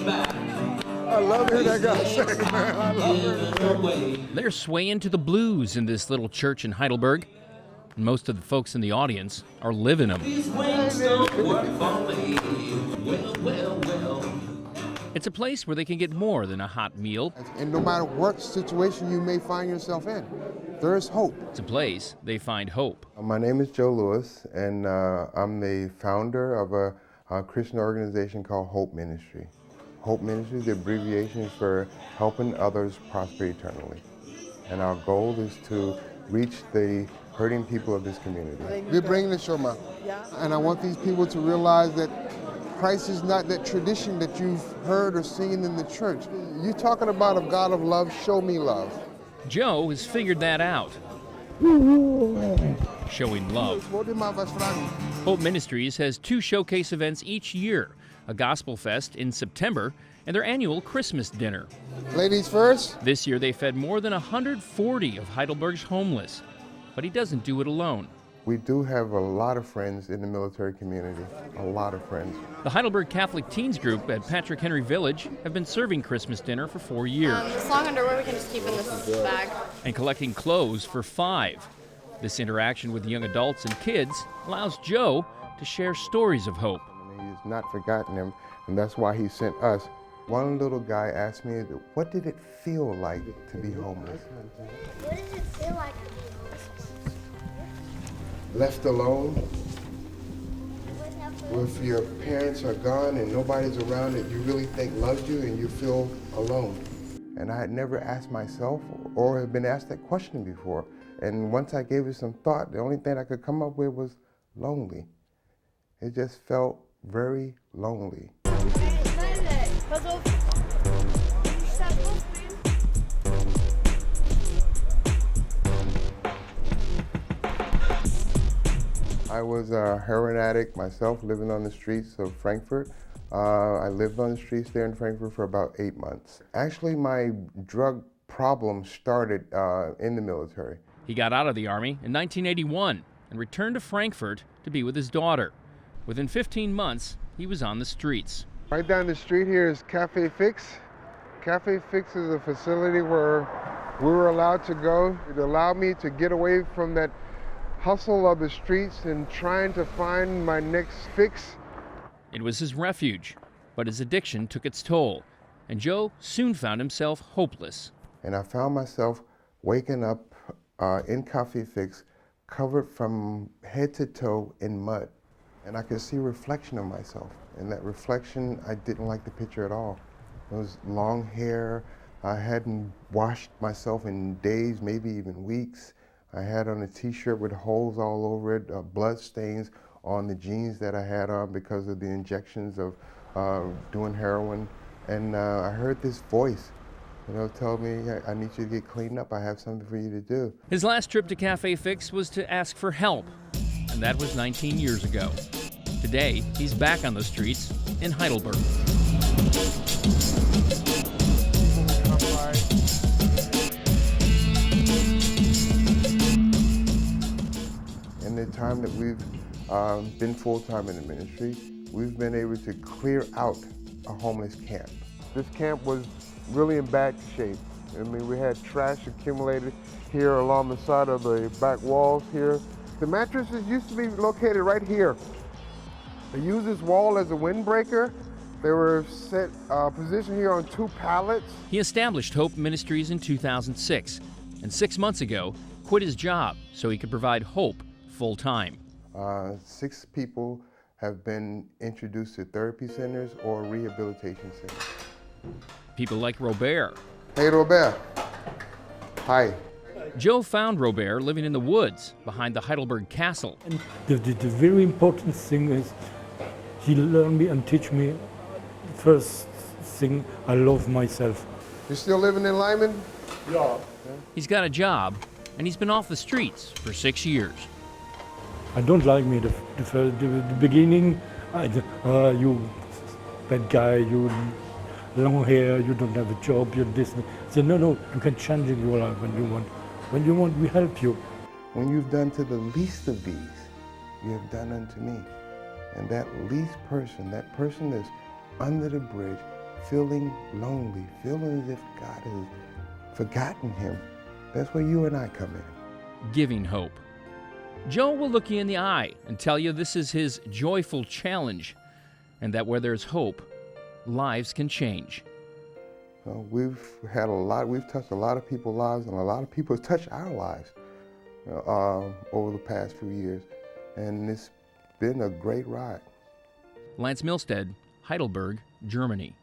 I love to hear that guy sing, man. I love hearing it. They're swaying to the blues in this little church in Heidelberg. And most of the folks in the audience are living them. It's a place where they can get more than a hot meal. And no matter what situation you may find yourself in, there is hope. It's a place they find hope. My name is Joe Lewis, and I'm the founder of a Christian organization called Hope Ministry. Hope Ministry is the abbreviation for helping others prosper eternally. And our goal is to reach the hurting people of this community. We're bringing the Shema, and I want these people to realize that Christ is not that tradition that you've heard or seen in the church. You're talking about a God of love, show me love. Joe has figured that out. Showing love. Hope Ministries has 2 showcase events each year, a Gospel Fest in September and their annual Christmas dinner. Ladies first. This year they fed more than 140 of Heidelberg's homeless, but he doesn't do it alone. We do have a lot of friends in the military community, a lot of friends. The Heidelberg Catholic Teens Group at Patrick Henry Village have been serving Christmas dinner for 4 years. This long underwear we can just keep in this bag. And collecting clothes for 5. This interaction with young adults and kids allows Joe to share stories of hope. He's not forgotten them, and that's why he sent us. One little guy asked me, what did it feel like to be homeless? What does it feel like to be homeless? Left alone, if your parents are gone and nobody's around that you really think loves you and you feel alone. And I had never asked myself or had been asked that question before. And once I gave it some thought, the only thing I could come up with was lonely. It just felt very lonely. I was a heroin addict myself, living on the streets of Frankfurt. I lived on the streets there in Frankfurt for about 8 months. Actually, my drug problem started in the military. He got out of the Army in 1981 and returned to Frankfurt to be with his daughter. Within 15 months, he was on the streets. Right down the street here is Cafe Fix. Cafe Fix is a facility where we were allowed to go. It allowed me to get away from that hustle of the streets and trying to find my next fix. It was his refuge, but his addiction took its toll, and Joe soon found himself hopeless. And I found myself waking up in Cafe Fix, covered from head to toe in mud. And I could see a reflection of myself. And that reflection, I didn't like the picture at all. It was long hair. I hadn't washed myself in days, maybe even weeks. I had on a t-shirt with holes all over it, blood stains on the jeans that I had on because of the injections of doing heroin. And I heard this voice, tell me, I need you to get cleaned up. I have something for you to do. His last trip to Cafe Fix was to ask for help, and that was 19 years ago. Today, he's back on the streets in Heidelberg. In the time that we've been full-time in the ministry, we've been able to clear out a homeless camp. This camp was really in bad shape. I mean, we had trash accumulated here along the side of the back walls here. The mattresses used to be located right here. They used this wall as a windbreaker. They were set positioned here on 2 pallets. He established Hope Ministries in 2006, and 6 months ago, quit his job so he could provide hope full-time. 6 people have been introduced to therapy centers or rehabilitation centers. People like Robert. Hey, Robert. Hi. Joe found Robert living in the woods behind the Heidelberg Castle. And the very important thing is he learned me and teach me first thing, I love myself. You're still living in Lyman? Yeah. He's got a job, and he's been off the streets for 6 years. I don't like me the beginning. You bad guy, you long hair, you don't have a job, you're this. I said, no, you can change your life when you want. When you want, we help you. When you've done to the least of these, you have done unto me. And that least person, that person that's under the bridge, feeling lonely, feeling as if God has forgotten him. That's where you and I come in. Giving hope. Joe will look you in the eye and tell you this is his joyful challenge, and that where there's hope, lives can change. We've touched a lot of people's lives, and a lot of people have touched our lives over the past few years, and it's been a great ride. Lance Milstead, Heidelberg, Germany.